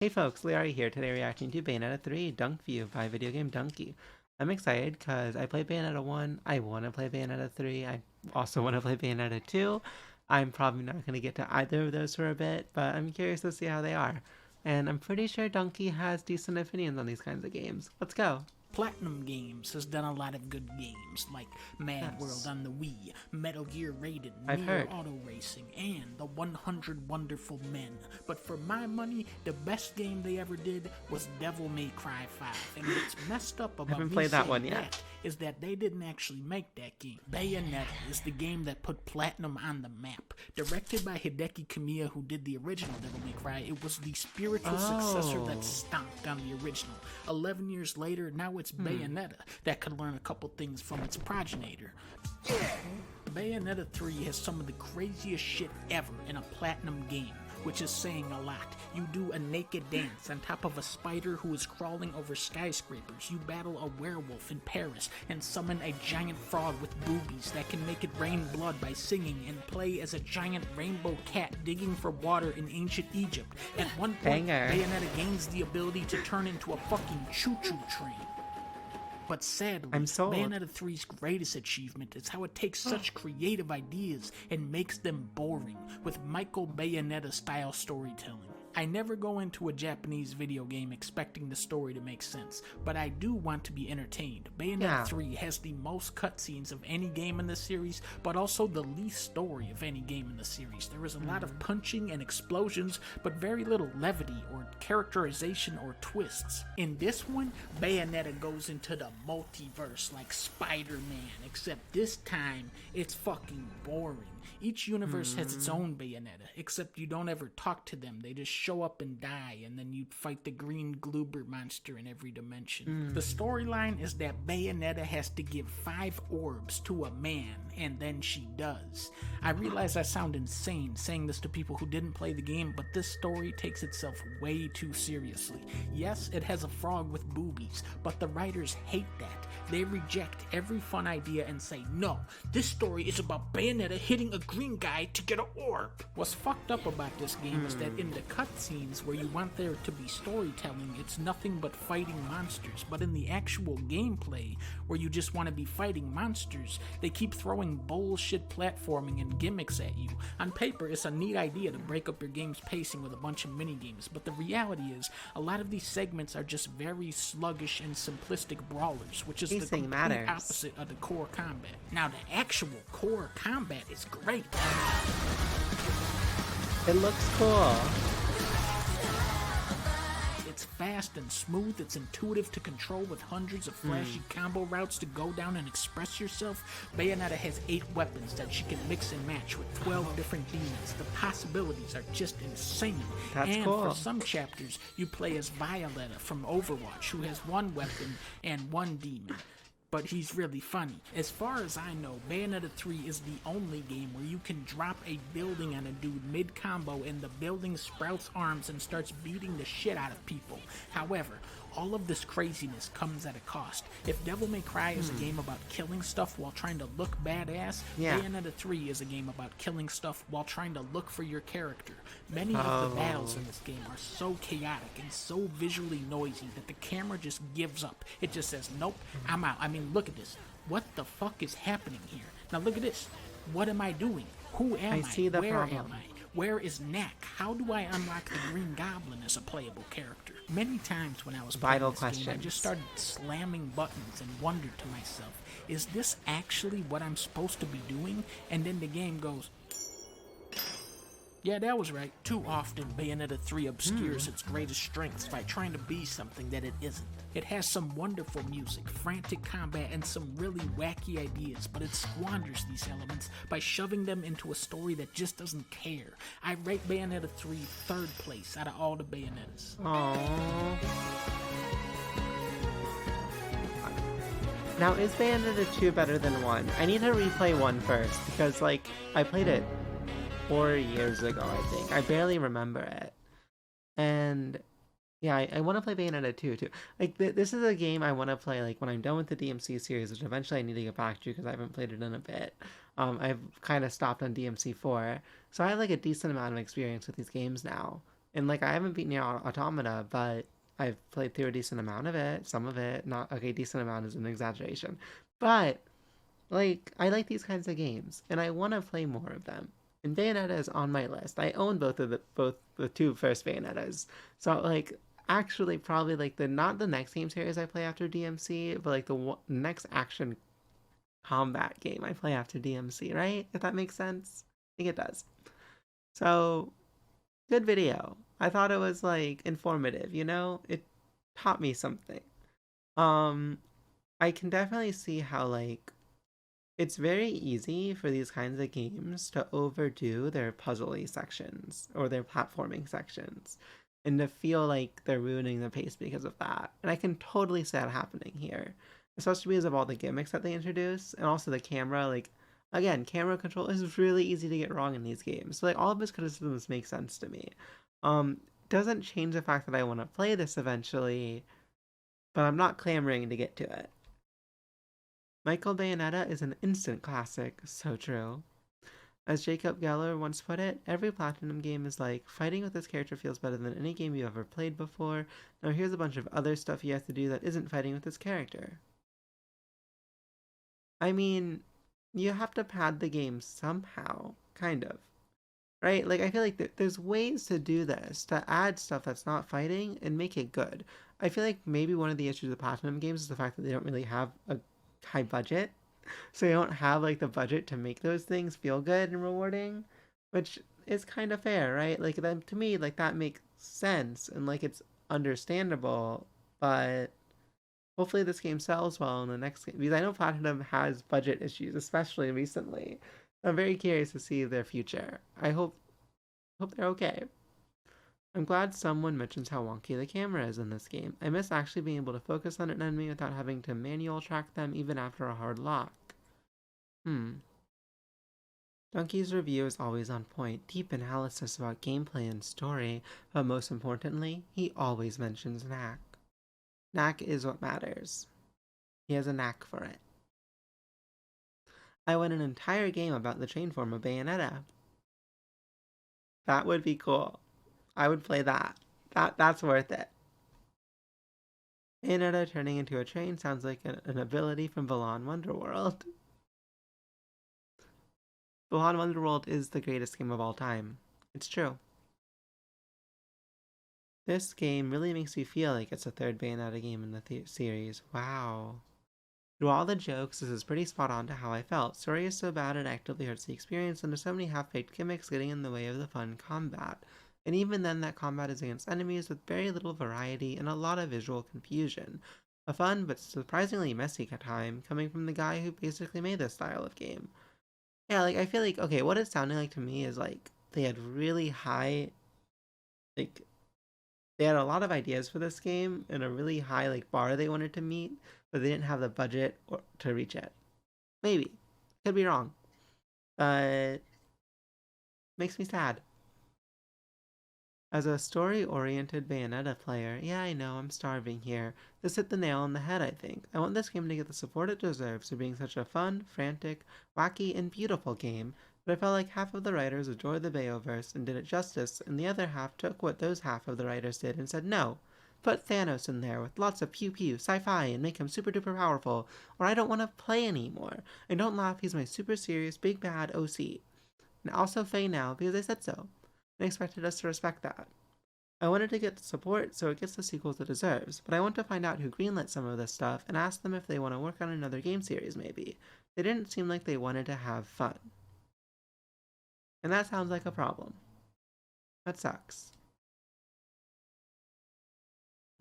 Hey folks, lyarri here. Today reacting to Bayonetta 3 Dunkview by video game Dunkey. I'm excited because I played Bayonetta 1, I want to play Bayonetta 3, I also want to play Bayonetta 2. I'm probably not going to get to either of those for a bit, but I'm curious to see how they are. And I'm pretty sure Dunkey has decent opinions on these kinds of games. Let's go. Platinum Games has done a lot of good games like Mad World Yes, on the Wii, Metal Gear Raiden, I've Nier heard. Auto Racing, and The 100 Wonderful Men. But for my money, the best game they ever did was Devil May Cry 5. And what's messed up I about haven't me played that saying one yet. that is that they didn't actually make that game. Bayonetta is the game that put Platinum on the map. Directed by Hideki Kamiya, who did the original Devil May Cry, it was the spiritual successor that stomped on the original. 11 years later, now it's Bayonetta that could learn a couple things from its progenitor. Bayonetta 3 has some of the craziest shit ever in a Platinum game, which is saying a lot. You do a naked dance on top of a spider who is crawling over skyscrapers. You battle a werewolf in Paris and summon a giant frog with boobies that can make it rain blood by singing, and play as a giant rainbow cat digging for water in ancient Egypt. At one point, Banger. Bayonetta gains the ability to turn into a fucking choo-choo train. But sadly, I'm sold. Bayonetta 3's greatest achievement is how it takes such creative ideas and makes them boring, with Michael Bayonetta-style storytelling. I never go into a Japanese video game expecting the story to make sense, but I do want to be entertained. Bayonetta 3 has the most cutscenes of any game in the series, but also the least story of any game in the series. There is a lot of punching and explosions, but very little levity or characterization or twists. In this one, Bayonetta goes into the multiverse like Spider-Man, except this time, it's fucking boring. Each universe has its own Bayonetta, except you don't ever talk to them. They just show up and die, and then you fight the green Gloober monster in every dimension. The storyline is that Bayonetta has to give 5 orbs to a man, and then she does. I realize I sound insane saying this to people who didn't play the game, but this story takes itself way too seriously. Yes, it has a frog with boobies, but the writers hate that. They reject every fun idea and say, no, this story is about Bayonetta hitting a green guy to get an orb. What's fucked up about this game is that in the cutscenes where you want there to be storytelling, it's nothing but fighting monsters. But in the actual gameplay, where you just want to be fighting monsters, they keep throwing bullshit platforming and gimmicks at you. On paper, it's a neat idea to break up your game's pacing with a bunch of minigames, but the reality is, a lot of these segments are just very sluggish and simplistic brawlers, which is the Pacing complete matters. opposite of the core combat. Now, the actual core combat is great. It looks cool. It's fast and smooth, it's intuitive to control with hundreds of flashy combo routes to go down and express yourself. Bayonetta has 8 weapons that she can mix and match with 12 different demons. The possibilities are just insane. That's and cool. for some chapters, you play as Bayonetta from Overwatch, who has 1 weapon and 1 demon. But he's really funny. As far as I know, Bayonetta 3 is the only game where you can drop a building on a dude mid-combo and the building sprouts arms and starts beating the shit out of people. However, all of this craziness comes at a cost. If Devil May Cry is a game about killing stuff while trying to look badass, Yeah. Bayonetta 3 is a game about killing stuff while trying to look for your character. Many of the battles in this game are so chaotic and so visually noisy that the camera just gives up. It just says, nope, I'm out. I mean, look at this. What the fuck is happening here? Now look at this. What am I doing? Who am I? I see the Where problem. am I? Where is Knack? How do I unlock the Green Goblin as a playable character? Many times when I was playing Vital this game, I questions. just started slamming buttons and wondered to myself, is this actually what I'm supposed to be doing? And then the game goes, yeah, that was right. Too often, Bayonetta 3 obscures its greatest strengths by trying to be something that it isn't. It has some wonderful music, frantic combat, and some really wacky ideas, but it squanders these elements by shoving them into a story that just doesn't care. I rate Bayonetta 3 third place out of all the Bayonettas. Aww. Now, is Bayonetta 2 better than 1? I need to replay 1 first, because, like, I played it 4 years ago, I think. I barely remember it. And, yeah, I want to play Bayonetta 2, too. Like, this is a game I want to play, like, when I'm done with the DMC series, which eventually I need to get back to, because I haven't played it in a bit. I've kind of stopped on DMC 4, so I have, like, a decent amount of experience with these games now. And like I haven't beaten Nier Automata, but I've played through a decent amount of it. Some of it, not okay. Decent amount is an exaggeration, but like I like these kinds of games, and I want to play more of them. And Bayonetta is on my list. I own both the two first Bayonettas, so like actually probably like the not the next game series I play after DMC, but like the next action combat game I play after DMC, right? If that makes sense, I think it does. So good video. I thought it was like informative, you know? It taught me something. Um I can definitely see how like it's very easy for these kinds of games to overdo their puzzly sections or their platforming sections and to feel like they're ruining the pace because of that. And I can totally see that happening here, especially because of all the gimmicks that they introduce and also the camera. Like, again, camera control is really easy to get wrong in these games. So, like, all of his criticisms make sense to me. Doesn't change the fact that I want to play this eventually, but I'm not clamoring to get to it. Michael Bayonetta is an instant classic, so true. As Jacob Geller once put it, every Platinum game is like, fighting with this character feels better than any game you ever played before. Now here's a bunch of other stuff you have to do that isn't fighting with this character. I mean, you have to pad the game somehow, kind of. Right? Like, I feel like there's ways to do this, to add stuff that's not fighting and make it good. I feel like maybe one of the issues with Platinum games is the fact that they don't really have a high budget. So you don't have like the budget to make those things feel good and rewarding, which is kind of fair, right? Like then to me, like that makes sense and like it's understandable, but hopefully this game sells well in the next game because I know Platinum has budget issues, especially recently. I'm very curious to see their future. I hope they're okay. I'm glad someone mentions how wonky the camera is in this game. I miss actually being able to focus on an enemy without having to manual track them even after a hard lock. Dunkey's review is always on point, deep analysis about gameplay and story, but most importantly, he always mentions knack. Knack is what matters. He has a knack for it. I won an entire game about the train form of Bayonetta. That would be cool. I would play that. That's worth it. Bayonetta turning into a train sounds like an ability from Balan Wonderworld. Balan Wonderworld is the greatest game of all time. It's true. This game really makes me feel like it's the third Bayonetta game in the series. Wow. Through all the jokes, this is pretty spot on to how I felt. Story is so bad it actively hurts the experience, and there's so many half-baked gimmicks getting in the way of the fun combat. And even then, that combat is against enemies with very little variety and a lot of visual confusion. A fun but surprisingly messy time coming from the guy who basically made this style of game. Yeah, like I feel like okay, what it's sounding like to me is like they had really high like they had a lot of ideas for this game and a really high like bar they wanted to meet, but they didn't have the budget to reach it. Maybe. Could be wrong. But makes me sad. As a story-oriented Bayonetta player, yeah, I know, I'm starving here. This hit the nail on the head, I think. I want this game to get the support it deserves for being such a fun, frantic, wacky, and beautiful game, but I felt like half of the writers adored the Bayoverse and did it justice, and the other half took what those half of the writers did and said, no, put Thanos in there with lots of pew-pew, sci-fi, and make him super-duper powerful, or I don't want to play anymore. And don't laugh, he's my super serious, big bad OC. And also Faye now, because I said so and expected us to respect that. I wanted to get the support so it gets the sequels it deserves, but I want to find out who greenlit some of this stuff and ask them if they want to work on another game series maybe. They didn't seem like they wanted to have fun. And that sounds like a problem. That sucks.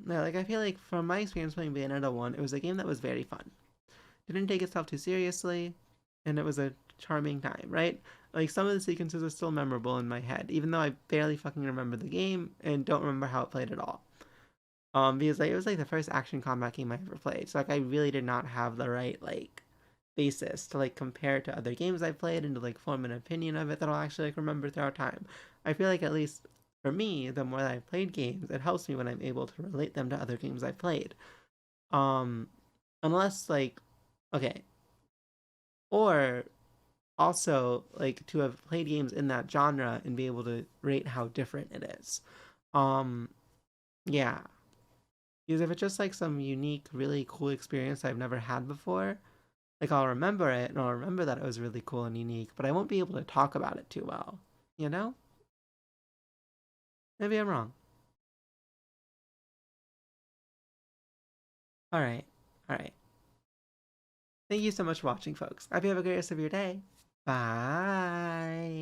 Yeah, like I feel like from my experience playing Bayonetta 1, it was a game that was very fun. Didn't take itself too seriously, and it was a charming time, right? Like some of the sequences are still memorable in my head, even though I barely fucking remember the game and don't remember how it played at all. Because like it was like the first action combat game I ever played, so like I really did not have the right like basis to like compare to other games I played and to like form an opinion of it that I'll actually like remember throughout time. I feel like at least for me, the more that I've played games, it helps me when I'm able to relate them to other games I've played. Um, unless like, okay, or also like to have played games in that genre and be able to rate how different it is. Um, yeah. Because if it's just like some unique, really cool experience I've never had before, like I'll remember it and I'll remember that it was really cool and unique, but I won't be able to talk about it too well. You know? Maybe I'm wrong. All right. All right. Thank you so much for watching, folks. I hope you have a great rest of your day. Bye.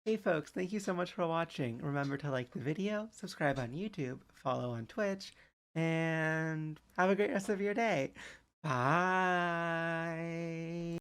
Hey folks, thank you so much for watching. Remember to like the video, subscribe on YouTube, follow on Twitch, and have a great rest of your day. Bye.